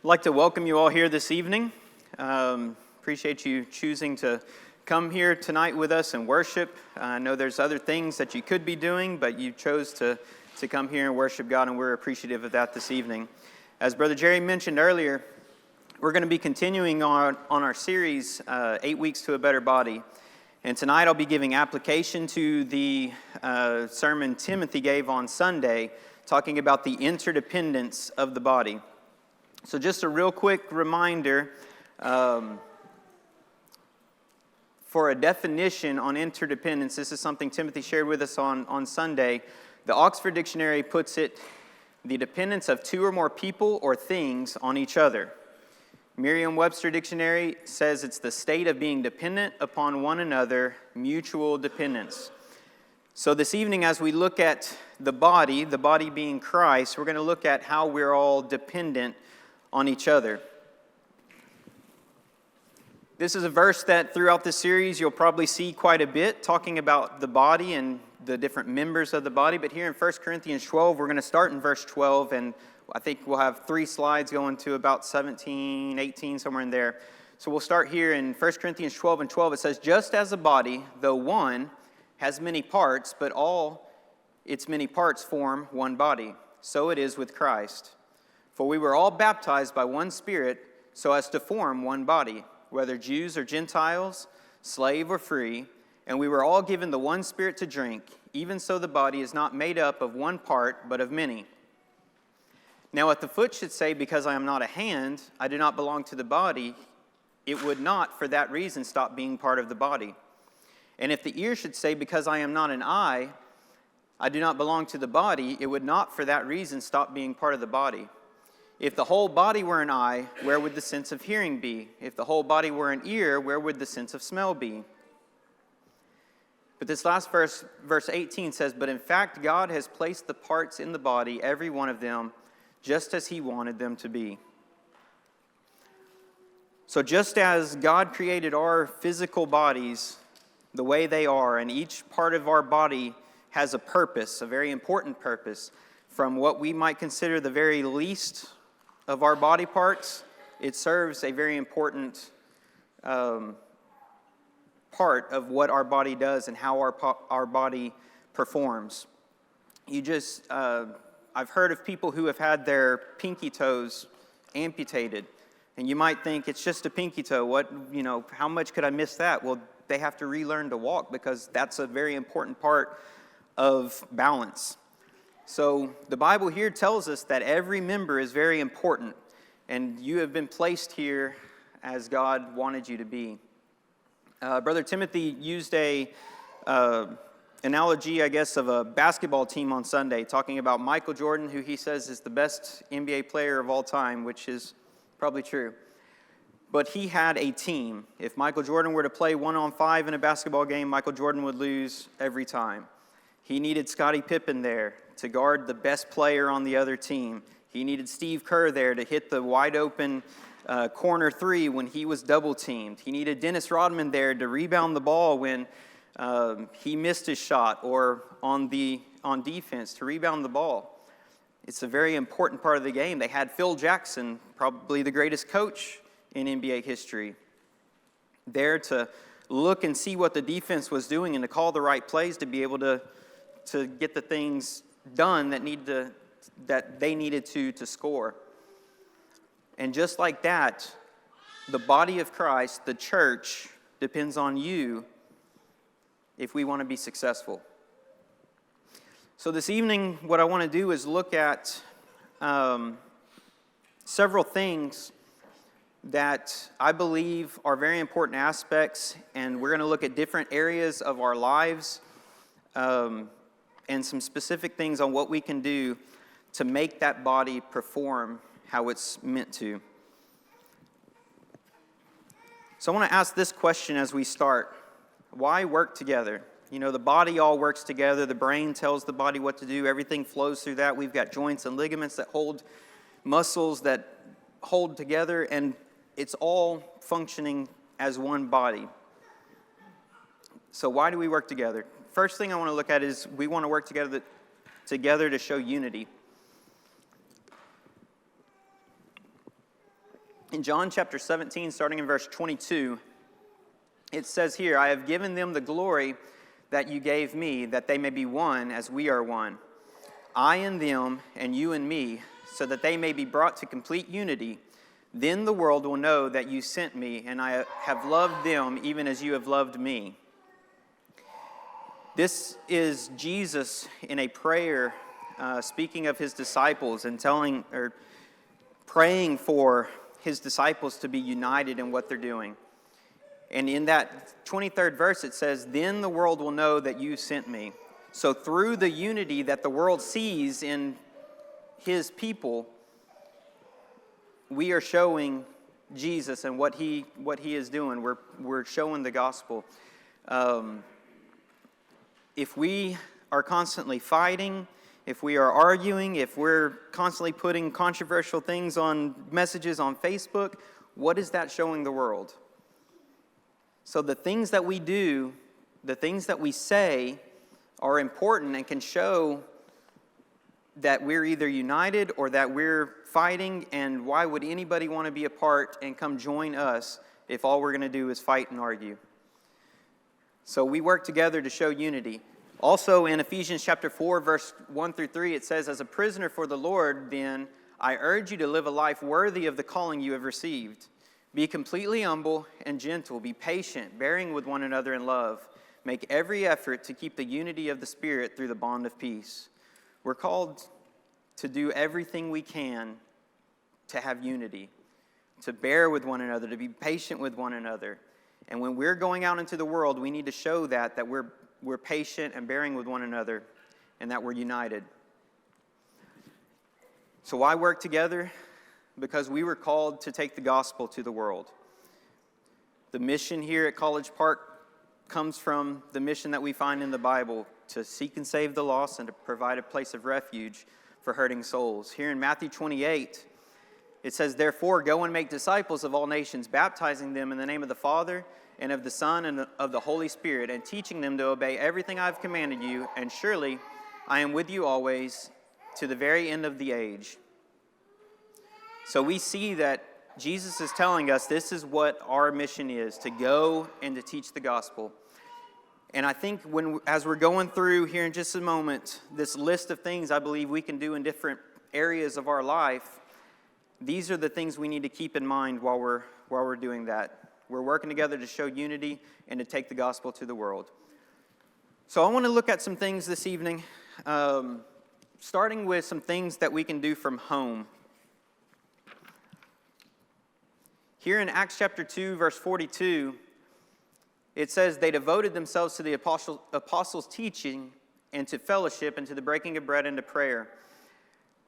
I'd like to welcome you all here this evening. Appreciate you choosing to come here tonight with us and worship. I know there's other things that you could be doing, but you chose to come here and worship God, and we're appreciative of that this evening. As Brother Jerry mentioned earlier, we're going to be continuing on our series, 8 Weeks to a Better Body. And tonight I'll be giving application to the sermon Timothy gave on Sunday, talking about the interdependence of the body. So just a real quick reminder, for a definition on interdependence, this is something Timothy shared with us on Sunday. The Oxford Dictionary puts it, the dependence of two or more people or things on each other. Merriam-Webster Dictionary says it's the state of being dependent upon one another, mutual dependence. So this evening, as we look at the body being Christ, we're going to look at how we're all dependent on each other. This is a verse that throughout this series you'll probably see quite a bit, talking about the body and the different members of the body. But here in 1 Corinthians 12, we're going to start in verse 12, and I think we'll have 3 slides going to about 17, 18, somewhere in there. So we'll start here in 1 Corinthians 12 and 12. It says, "Just as a body, though one, has many parts, but all its many parts form one body, so it is with Christ. For we were all baptized by one Spirit, so as to form one body, whether Jews or Gentiles, slave or free, and we were all given the one Spirit to drink. Even so the body is not made up of one part, but of many. Now if the foot should say, because I am not a hand, I do not belong to the body, it would not for that reason stop being part of the body. And if the ear should say, because I am not an eye, I do not belong to the body, it would not for that reason stop being part of the body. If the whole body were an eye, where would the sense of hearing be? If the whole body were an ear, where would the sense of smell be? But this last verse 18 says, but in fact God has placed the parts in the body, every one of them, just as He wanted them to be. So just as God created our physical bodies the way they are, and each part of our body has a purpose, a very important purpose, from what we might consider the very least of our body parts, it serves a very important part of what our body does and how our body performs. I've heard of people who have had their pinky toes amputated, and you might think it's just a pinky toe. How much could I miss that? Well, they have to relearn to walk because that's a very important part of balance. So the Bible here tells us that every member is very important, and you have been placed here as God wanted you to be. Brother Timothy used a analogy, I guess, of a basketball team on Sunday, talking about Michael Jordan, who he says is the best NBA player of all time, which is probably true. But he had a team. If Michael Jordan were to play 1-on-5 in a basketball game, Michael Jordan would lose every time. He needed Scottie Pippen there to guard the best player on the other team. He needed Steve Kerr there to hit the wide open corner three when he was double teamed. He needed Dennis Rodman there to rebound the ball when he missed his shot, or on defense to rebound the ball. It's a very important part of the game. They had Phil Jackson, probably the greatest coach in NBA history, there to look and see what the defense was doing and to call the right plays to be able to get the things done that they needed to score. And just like that, the body of Christ, the church, depends on you if we want to be successful. So this evening, what I want to do is look at several things that I believe are very important aspects, and we're going to look at different areas of our lives and some specific things on what we can do to make that body perform how it's meant to. So I want to ask this question as we start. Why work together? The body all works together. The brain tells the body what to do. Everything flows through that. We've got joints and ligaments that hold muscles that hold together, and it's all functioning as one body. So why do we work together? First thing I want to look at is we want to work together to show unity. In John chapter 17, starting in verse 22, it says here, I have given them the glory that you gave me, that they may be one as we are one. I and them, and you and me, so that they may be brought to complete unity. Then the world will know that you sent me, and I have loved them even as you have loved me. This is Jesus in a prayer, speaking of his disciples and praying for his disciples to be united in what they're doing. And in that 23rd verse, it says, then the world will know that you sent me. So through the unity that the world sees in his people, we are showing Jesus and what he is doing. We're showing the gospel. If we are constantly fighting, if we are arguing, if we're constantly putting controversial things on messages on Facebook, what is that showing the world? So the things that we do, the things that we say are important and can show that we're either united or that we're fighting, and why would anybody want to be a part and come join us if all we're going to do is fight and argue? So we work together to show unity. Also in Ephesians chapter 4, verse 1 through 3, it says, as a prisoner for the Lord, then, I urge you to live a life worthy of the calling you have received. Be completely humble and gentle. Be patient, bearing with one another in love. Make every effort to keep the unity of the Spirit through the bond of peace. We're called to do everything we can to have unity, to bear with one another, to be patient with one another. And when we're going out into the world, we need to show that we're patient and bearing with one another and that we're united. So why work together? Because we were called to take the gospel to the world. The mission here at College Park comes from the mission that we find in the Bible, to seek and save the lost and to provide a place of refuge for hurting souls. Here in Matthew 28, it says, therefore, go and make disciples of all nations, baptizing them in the name of the Father and of the Son and of the Holy Spirit, and teaching them to obey everything I've commanded you, and surely I am with you always to the very end of the age. So we see that Jesus is telling us this is what our mission is, to go and to teach the gospel. And I think as we're going through here in just a moment, this list of things I believe we can do in different areas of our life, these are the things we need to keep in mind while we're doing that. We're working together to show unity and to take the gospel to the world. So I want to look at some things this evening, starting with some things that we can do from home. Here in Acts chapter 2, verse 42, it says, they devoted themselves to the apostles' teaching and to fellowship and to the breaking of bread and to prayer.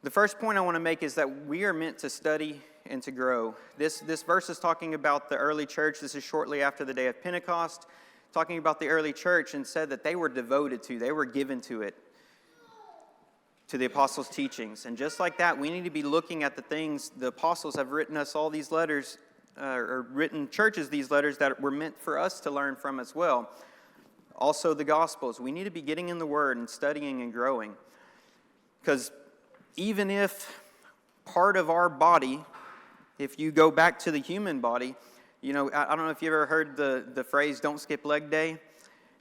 The first point I want to make is that we are meant to study and to grow. This verse is talking about the early church. This is shortly after the day of Pentecost, talking about the early church, and said that they were devoted to, they were given to it, to the apostles' teachings. And just like that, we need to be looking at the things the apostles have written us all these letters, or written churches these letters that were meant for us to learn from as well. Also the Gospels. We need to be getting in the Word and studying and growing. Because even if part of our body, if you go back to the human body, I don't know if you've ever heard the phrase, don't skip leg day.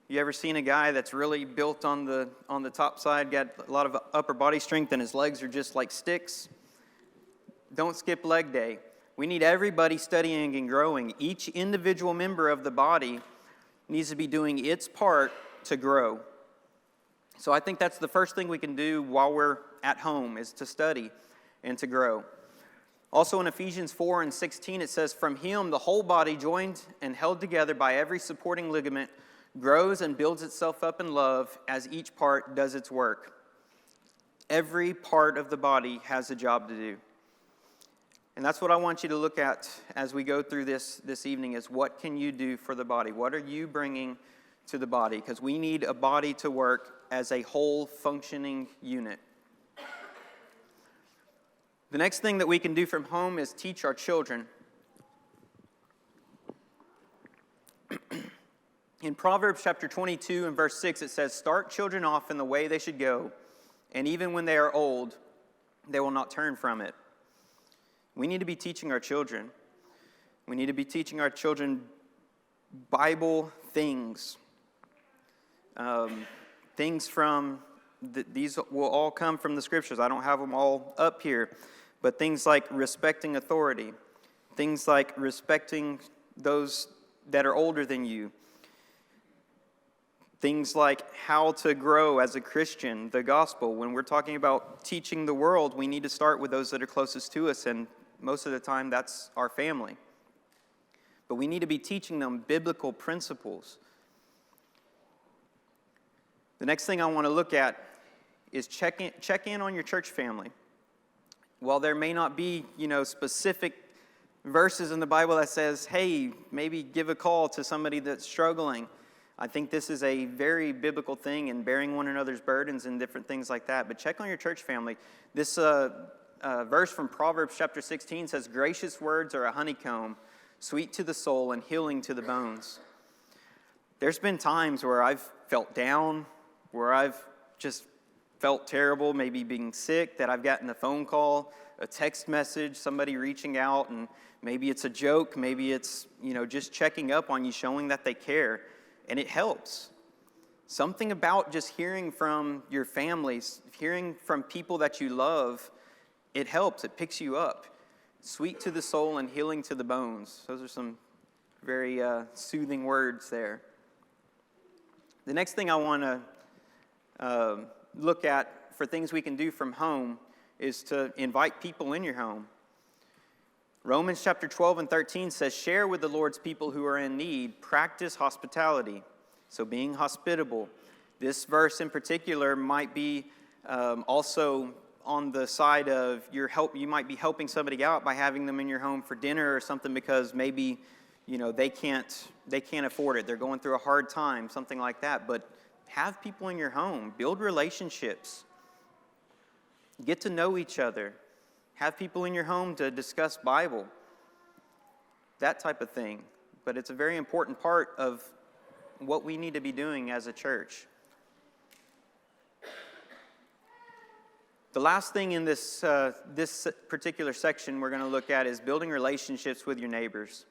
You ever seen a guy that's really built on the top side, got a lot of upper body strength, and his legs are just like sticks? Don't skip leg day. We need everybody studying and growing. Each individual member of the body needs to be doing its part to grow. So I think that's the first thing we can do while we're at home, is to study and to grow. Also in Ephesians 4 and 16, it says, from him the whole body, joined and held together by every supporting ligament, grows and builds itself up in love as each part does its work. Every part of the body has a job to do. And that's what I want you to look at as we go through this evening, is what can you do for the body? What are you bringing to the body? Because we need a body to work as a whole functioning unit. The next thing that we can do from home is teach our children. In Proverbs chapter 22 and verse 6, it says, start children off in the way they should go, and even when they are old, they will not turn from it. We need to be teaching our children. We need to be teaching our children Bible things. Things from, these will all come from the scriptures. I don't have them all up here. But things like respecting authority. Things like respecting those that are older than you. Things like how to grow as a Christian, the gospel. When we're talking about teaching the world, we need to start with those that are closest to us, and most of the time that's our family. But we need to be teaching them biblical principles. The next thing I want to look at is check in on your church family. While there may not be, specific verses in the Bible that says, hey, maybe give a call to somebody that's struggling, I think this is a very biblical thing in bearing one another's burdens and different things like that. But check on your church family. This verse from Proverbs chapter 16 says, gracious words are a honeycomb, sweet to the soul and healing to the bones. There's been times where I've felt down, where I've just felt terrible, maybe being sick, that I've gotten a phone call, a text message, somebody reaching out, and maybe it's a joke, maybe it's, just checking up on you, showing that they care. And it helps. Something about just hearing from your families, hearing from people that you love, it helps. It picks you up. Sweet to the soul and healing to the bones. Those are some very soothing words there. The next thing I want to look at for things we can do from home is to invite people in your home. Romans chapter 12 and 13 says, share with the Lord's people who are in need, practice hospitality. So being hospitable. This verse in particular might be also on the side of you might be helping somebody out by having them in your home for dinner or something because maybe, they can't afford it. They're going through a hard time, something like that. But have people in your home. Build relationships. Get to know each other. Have people in your home to discuss Bible, that type of thing. But it's a very important part of what we need to be doing as a church. The last thing in this particular section we're going to look at is building relationships with your neighbors.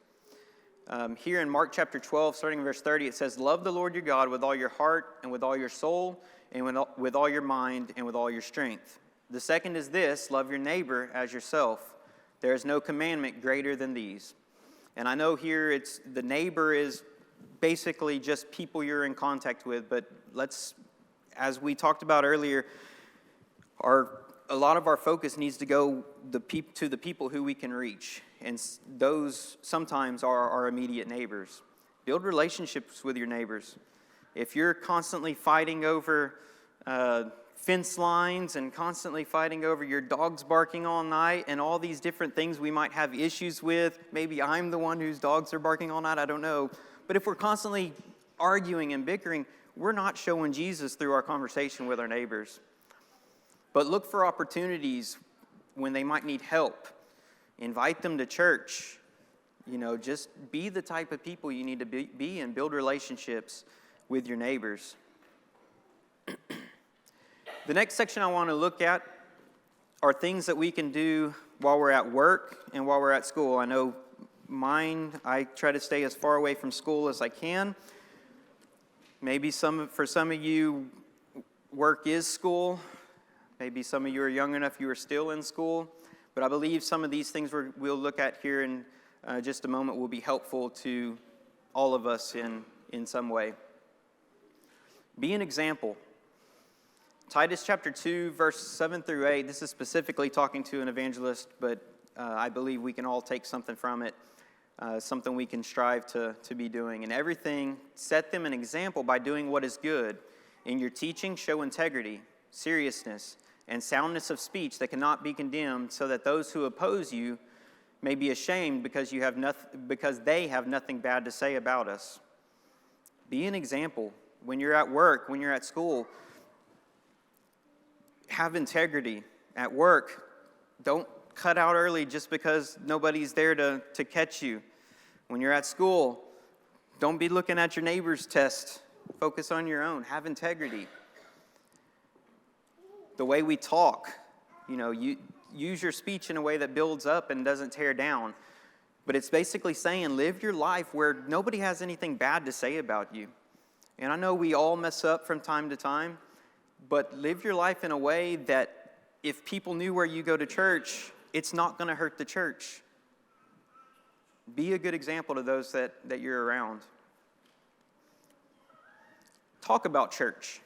Here in Mark chapter 12, starting in verse 30, it says, love the Lord your God with all your heart and with all your soul and with all your mind and with all your strength. The second is this, love your neighbor as yourself. There is no commandment greater than these. And I know here the neighbor is basically just people you're in contact with, but as we talked about earlier, a lot of our focus needs to go to the people who we can reach. And those sometimes are our immediate neighbors. Build relationships with your neighbors. If you're constantly fighting over fence lines and constantly fighting over your dogs barking all night and all these different things we might have issues with. Maybe I'm the one whose dogs are barking all night, I don't know. But if we're constantly arguing and bickering, we're not showing Jesus through our conversation with our neighbors. But look for opportunities when they might need help. Invite them to church. Just be the type of people you need to be and build relationships with your neighbors. The next section I want to look at are things that we can do while we're at work and while we're at school. I know I try to stay as far away from school as I can. Maybe for some of you, work is school. Maybe some of you are young enough you are still in school. But I believe some of these things we'll look at here in just a moment will be helpful to all of us in some way. Be an example. Titus chapter 2, verse 7 through 8, this is specifically talking to an evangelist, but I believe we can all take something from it, something we can strive to be doing. In everything, set them an example by doing what is good. In your teaching, show integrity, seriousness, and soundness of speech that cannot be condemned, so that those who oppose you may be ashamed because they have nothing bad to say about us. Be an example. When you're at work, when you're at school, have integrity at work. Don't cut out early just because nobody's there to catch you. When you're at school, don't be looking at your neighbor's test. Focus on your own. Have integrity. The way we talk, you use your speech in a way that builds up and doesn't tear down. But it's basically saying live your life where nobody has anything bad to say about you. And I know we all mess up from time to time, but live your life in a way that if people knew where you go to church, it's not going to hurt the church. Be a good example to those that you're around. Talk about church.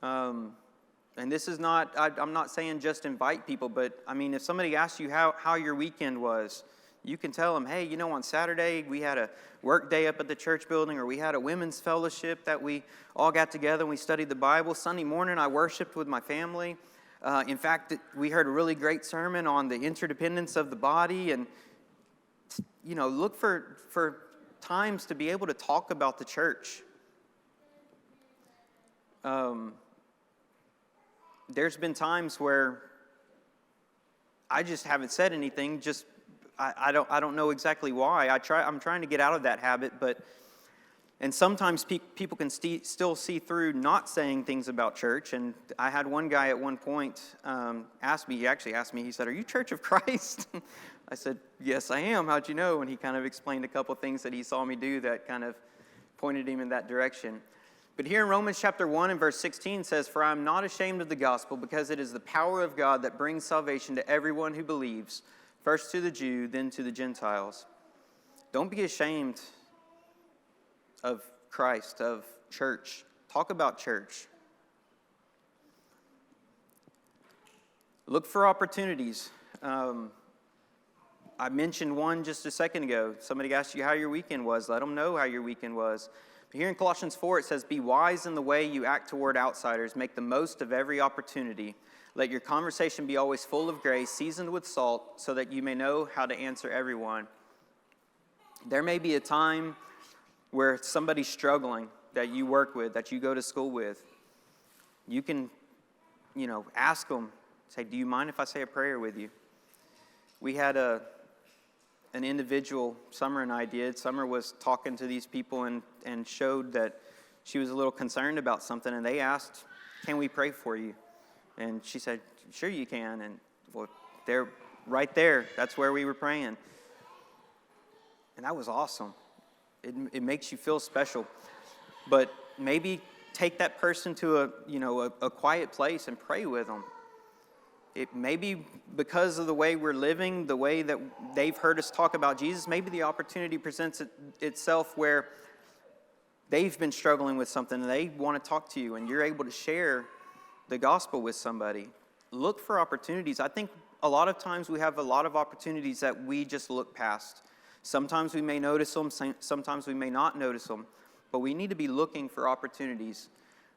And this is not, I'm not saying just invite people, but I mean, if somebody asks you how your weekend was, you can tell them, hey, on Saturday we had a work day up at the church building, or we had a women's fellowship that we all got together and we studied the Bible. Sunday morning I worshiped with my family. In fact, we heard a really great sermon on the interdependence of the body. And, look for times to be able to talk about the church. There's been times where I just haven't said anything. Just I don't know exactly why. I'm trying to get out of that habit, and sometimes people can still see through not saying things about church. And I had one guy at one point he actually asked me, he said, "Are you Church of Christ?" I said, "Yes, I am. How'd you know?" And he kind of explained a couple things that he saw me do that kind of pointed him in that direction. But here in Romans chapter 1 and verse 16 says, "For I am not ashamed of the gospel, because it is the power of God that brings salvation to everyone who believes, first to the Jew, then to the Gentiles." Don't be ashamed of Christ, of church. Talk about church. Look for opportunities. I mentioned one just a second ago. Somebody asked you how your weekend was. Let them know how your weekend was. But here in Colossians 4, it says, "Be wise in the way you act toward outsiders. Make the most of every opportunity. Let your conversation be always full of grace, seasoned with salt, so that you may know how to answer everyone." There may be a time where somebody's struggling that you work with, that you go to school with. You can, ask them, say, "Do you mind if I say a prayer with you?" We had an individual, Summer and I did. Summer was talking to these people and showed that she was a little concerned about something, and they asked, "Can we pray for you?" And she said, "Sure you can." And they're right there. That's where we were praying. And that was awesome. It makes you feel special. But maybe take that person to a quiet place and pray with them. It may be because of the way we're living, the way that they've heard us talk about Jesus, maybe the opportunity presents itself where they've been struggling with something and they want to talk to you, and you're able to share the gospel with somebody. Look for opportunities. I think a lot of times we have a lot of opportunities that we just look past. Sometimes we may notice them, sometimes we may not notice them, but we need to be looking for opportunities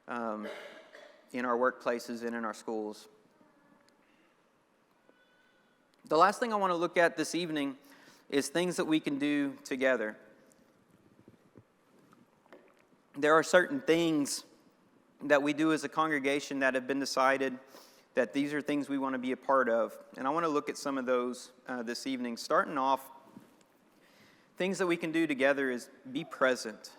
in our workplaces and in our schools. The last thing I want to look at this evening is things that we can do together. There are certain things that we do as a congregation that have been decided that these are things we want to be a part of. And I want to look at some of those this evening. Starting off, things that we can do together is be present.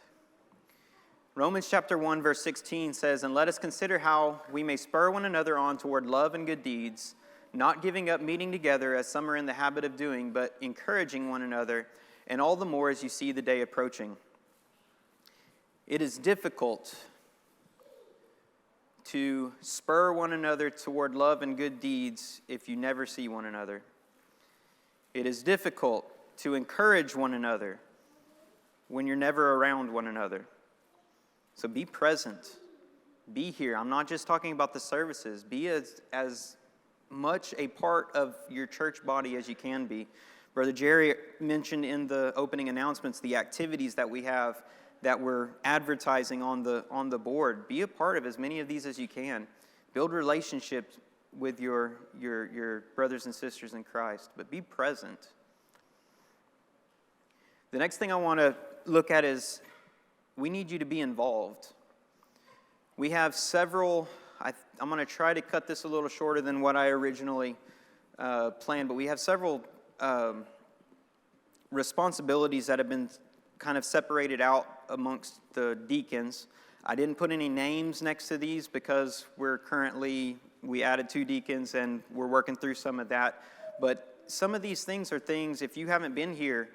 Romans chapter 1, verse 16 says, "And let us consider how we may spur one another on toward love and good deeds, not giving up meeting together as some are in the habit of doing, but encouraging one another, and all the more as you see the day approaching." It is difficult to spur one another toward love and good deeds if you never see one another. It is difficult to encourage one another when you're never around one another. So be present. Be here. I'm not just talking about the services. Be as much a part of your church body as you can be. Brother Jerry mentioned in the opening announcements the activities that we have that we're advertising on the board. Be a part of as many of these as you can. Build relationships with your brothers and sisters in Christ, but be present. The next thing I want to look at is we need you to be involved. We have several, I'm going to try to cut this a little shorter than what I originally planned, but we have several responsibilities that have been kind of separated out amongst the deacons. I didn't put any names next to these because we added 2 deacons and we're working through some of that. But some of these things are things, if you haven't been here,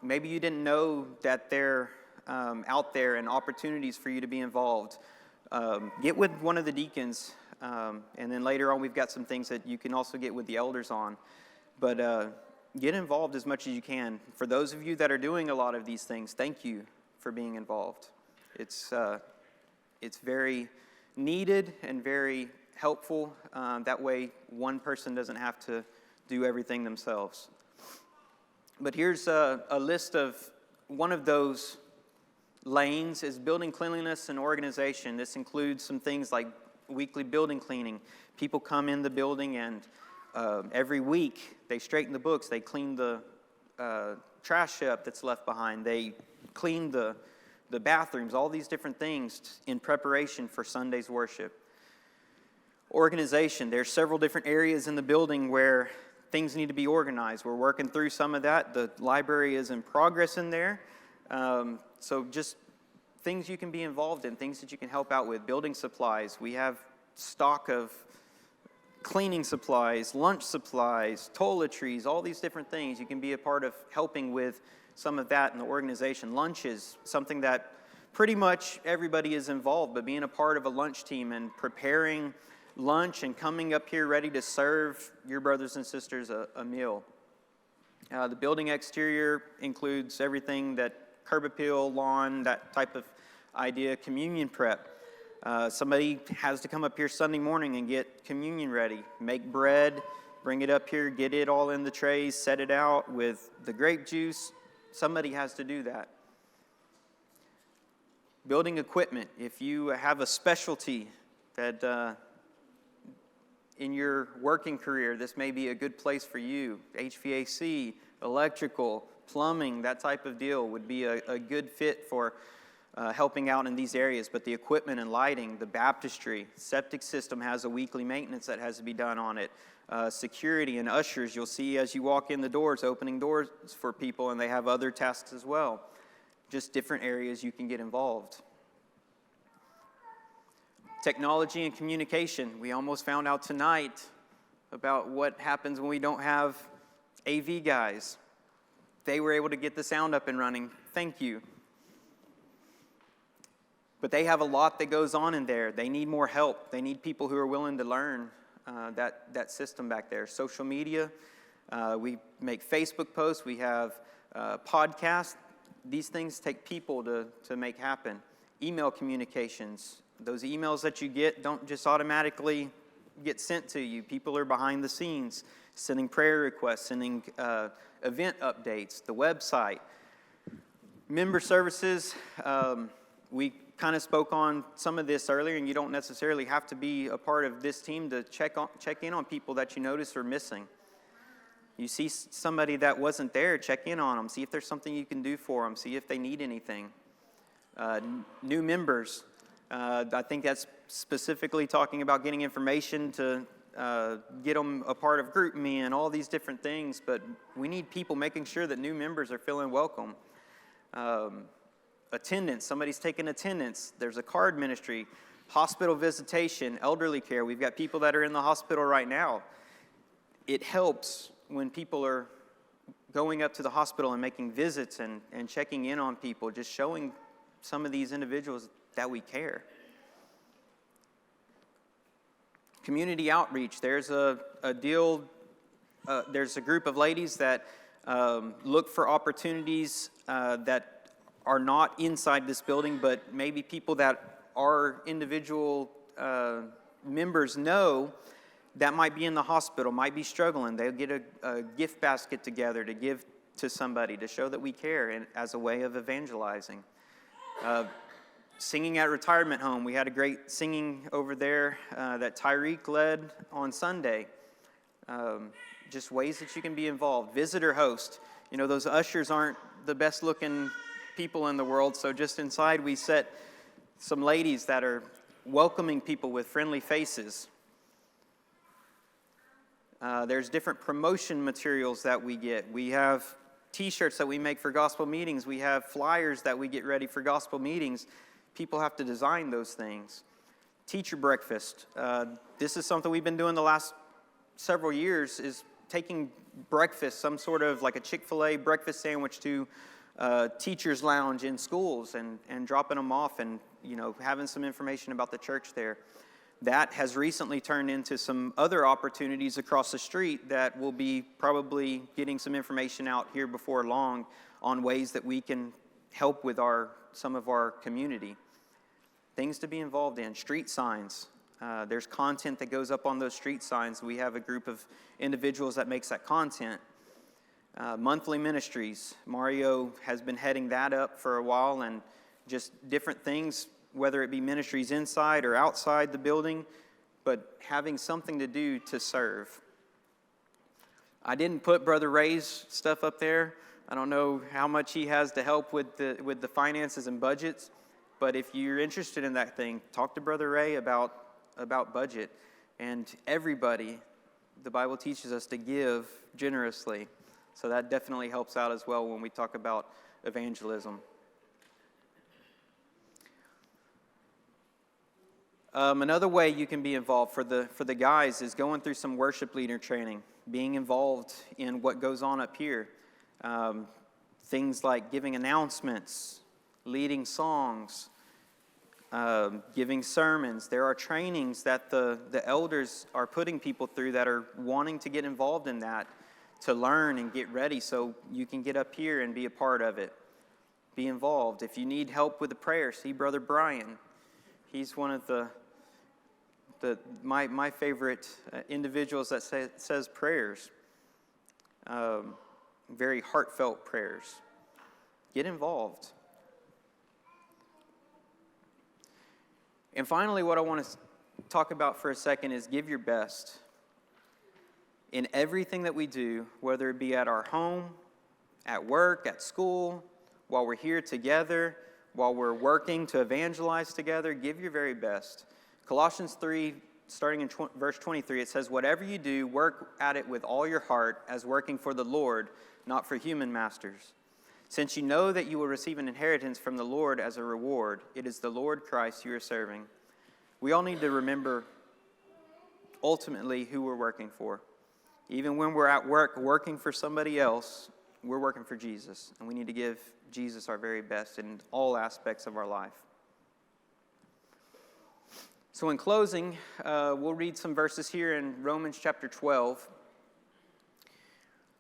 maybe you didn't know that they're out there and opportunities for you to be involved. Get with one of the deacons, and then later on we've got some things that you can also get with the elders on. But get involved as much as you can. For those of you that are doing a lot of these things, thank you for being involved. It's very needed and very helpful. That way one person doesn't have to do everything themselves. But here's a list of one of those lanes is building cleanliness and organization. This includes some things like weekly building cleaning. People come in the building and every week they straighten the books, they clean the trash up that's left behind, they clean the bathrooms, all these different things in preparation for Sunday's worship. Organization, there's several different areas in the building where things need to be organized. We're working through some of that. The library is in progress in there. So just things you can be involved in, things that you can help out with. Building supplies, we have stock of cleaning supplies, lunch supplies, toiletries, all these different things. You can be a part of helping with some of that in the organization. Lunch is something that pretty much everybody is involved, but being a part of a lunch team and preparing lunch and coming up here ready to serve your brothers and sisters a meal. The building exterior includes everything that curb appeal, lawn, that type of idea, communion prep. Somebody has to come up here Sunday morning and get communion ready, make bread, bring it up here, get it all in the trays, set it out with the grape juice. Somebody has to do that. Building equipment. If you have a specialty that in your working career, this may be a good place for you. HVAC, electrical, plumbing, that type of deal would be a good fit for helping out in these areas. But the equipment and lighting, the baptistry, septic system has a weekly maintenance that has to be done on it. Security and ushers, you'll see as you walk in the doors, opening doors for people, and they have other tasks as well. Just different areas you can get involved. Technology and communication. We almost found out tonight about what happens when we don't have AV guys. They were able to get the sound up and running. Thank you. But they have a lot that goes on in there. They need more help. They need people who are willing to learn that system back there. Social media. We make Facebook posts. We have podcasts. These things take people to make happen. Email communications. Those emails that you get don't just automatically get sent to you. People are behind the scenes, sending prayer requests, sending event updates, the website. Member services, we kind of spoke on some of this earlier, and you don't necessarily have to be a part of this team to check in on people that you notice are missing. You see somebody that wasn't there, check in on them, see if there's something you can do for them, see if they need anything. New members. I think that's specifically talking about getting information to get them a part of GroupMe and all these different things, but we need people making sure that new members are feeling welcome. Attendance, somebody's taking attendance. There's a card ministry, hospital visitation, elderly care. We've got people that are in the hospital right now. It helps when people are going up to the hospital and making visits and checking in on people, just showing some of these individuals that we care. Community outreach. There's a deal. There's a group of ladies that look for opportunities that are not inside this building, but maybe people that our individual members know that might be in the hospital, might be struggling. They'll get a gift basket together to give to somebody to show that we care and as a way of evangelizing. Singing at retirement home. We had a great singing over there that Tyreek led on Sunday. Just ways that you can be involved. Visitor host. You know, those ushers aren't the best looking people in the world, so just inside we set some ladies that are welcoming people with friendly faces. There's different promotion materials that we get. We have t-shirts that we make for gospel meetings. We have flyers that we get ready for gospel meetings. People have to design those things. Teacher breakfast. This is something we've been doing the last several years is taking breakfast, some sort of like a Chick-fil-A breakfast sandwich to teacher's lounge in schools and dropping them off and, having some information about the church there. That has recently turned into some other opportunities across the street that will be probably getting some information out here before long on ways that we can help with some of our community. Things to be involved in, street signs. There's content that goes up on those street signs. We have a group of individuals that makes that content. Monthly ministries. Mario has been heading that up for a while, and just different things, whether it be ministries inside or outside the building, but having something to do to serve. I didn't put Brother Ray's stuff up there. I don't know how much he has to help with the finances and budgets, but if you're interested in that thing, talk to Brother Ray about budget. And everybody, the Bible teaches us to give generously. So that definitely helps out as well when we talk about evangelism. Another way you can be involved for the guys is going through some worship leader training, being involved in what goes on up here. Things like giving announcements, leading songs, giving sermons. There are trainings that the elders are putting people through that are wanting to get involved in that, to learn and get ready so you can get up here and be a part of it. Be involved. If you need help with the prayer, see Brother Brian. He's one of my favorite individuals that says prayers. Very heartfelt prayers. Get involved. And finally, what I want to talk about for a second is give your best. In everything that we do, whether it be at our home, at work, at school, while we're here together, while we're working to evangelize together, give your very best. Colossians 3, starting in verse 23, it says, "Whatever you do, work at it with all your heart, as working for the Lord, not for human masters. Since you know that you will receive an inheritance from the Lord as a reward, it is the Lord Christ you are serving." We all need to remember ultimately who we're working for. Even when we're at work working for somebody else, we're working for Jesus, and we need to give Jesus our very best in all aspects of our life. So in closing, we'll read some verses here in Romans chapter 12.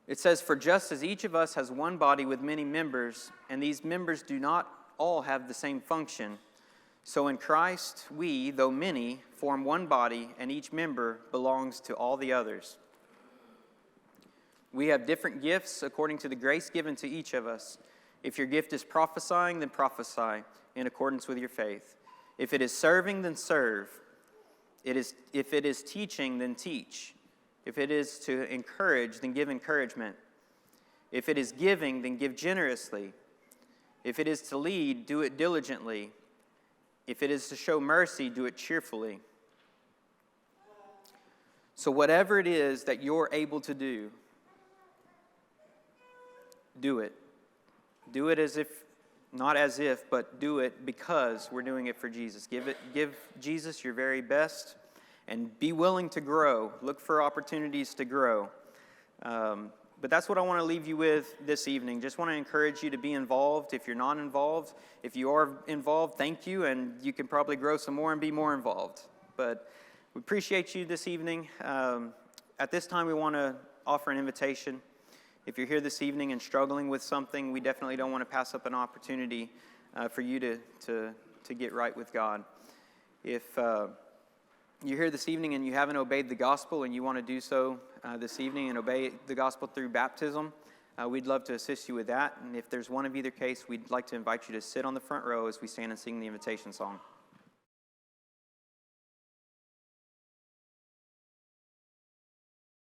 It says, "For just as each of us has one body with many members, and these members do not all have the same function, so in Christ we, though many, form one body, and each member belongs to all the others. We have different gifts according to the grace given to each of us. If your gift is prophesying, then prophesy in accordance with your faith. If it is serving, then serve. If it is teaching, then teach. If it is to encourage, then give encouragement. If it is giving, then give generously. If it is to lead, do it diligently. If it is to show mercy, do it cheerfully." So whatever it is that you're able to do, do it. Do it not as if, but do it because we're doing it for Jesus. Give Jesus your very best, and be willing to grow. Look for opportunities to grow. But that's what I want to leave you with this evening. Just want to encourage you to be involved. If you're not involved, if you are involved, thank you, and you can probably grow some more and be more involved. But we appreciate you this evening. At this time, we want to offer an invitation. If you're here this evening and struggling with something, we definitely don't want to pass up an opportunity for you to get right with God. If you're here this evening and you haven't obeyed the gospel and you want to do so this evening and obey the gospel through baptism, we'd love to assist you with that. And if there's one of either case, we'd like to invite you to sit on the front row as we stand and sing the invitation song.